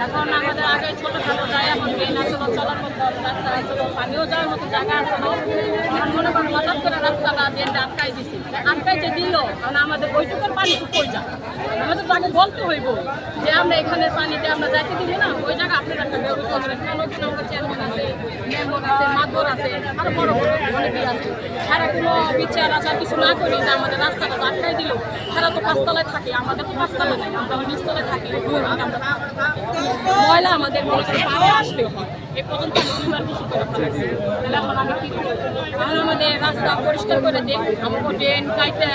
এখন আমাদের আগে ছোটখাটো যায়, এখন ট্রেন আসলো, চলার মতো রাস্তা আসলো, পানিও যাওয়ার মতো জায়গা আসলো। এখন মনে করেন হঠাৎ করে রাস্তাটা ট্রেনটা আটকাই দিছি, আটকাই যে দিল, কারণ আমাদের ওইটুকুর পানি খুব কই যায়। আমাদের তাকে বলতে হইব যে আমরা এখানের পানিতে আমরা যাইতে দিব না, ওই জায়গা আপনারা একটা ব্যবস্থা করেন। কোনোদিন আমরা চেয়ারম্যান আছে, মেম্বার আছে, মাতবর আছে, আরো বড় বড় অনেকেই আছে, তারা কোনো বিচার আচার কিছু না করি যে আমাদের রাস্তাটা আটকাই দিল। তারা তো পাঁচতলায় থাকে, আমাদের তো পাঁচতলায় নাই, আমরা নিচতলায় থাকি। ময়লা আমাদের পানি আসবে এ পর্যন্ত কিছু করে ফেলেছি। এখন আমরা কি করি? এখন আমাদের রাস্তা পরিষ্কার করে দিই, আমাকে ড্রেন কাইটে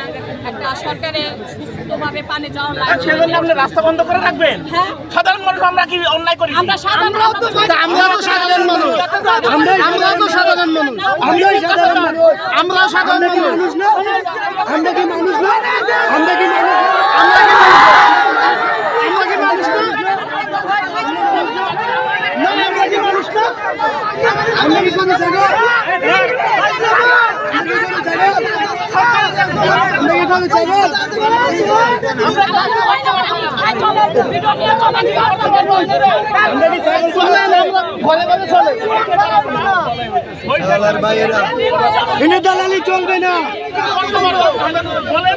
একটা সরকারের সুস্থভাবে পানি যাওয়ার লাগে। রাস্তা বন্ধ করে রাখবেন? হ্যাঁ, সাধারণ মানুষ আমরা কি অন্যায় করি? আমরা সাধারণ আমরাও তো সাধারণ মানুষ, আমরাও তো সাধারণ মানুষ, আমরাই সাধারণ মানুষ, আমরাও সাধারণ মানুষ না, আমরা কি মানুষ না, আমরা কি মানুষ, আমরা কি মানুষ, আমরা কি মানুষ না, আমরা কি মানুষ না, আমরা কি মানুষ না, দালালি চলবে না। বলেন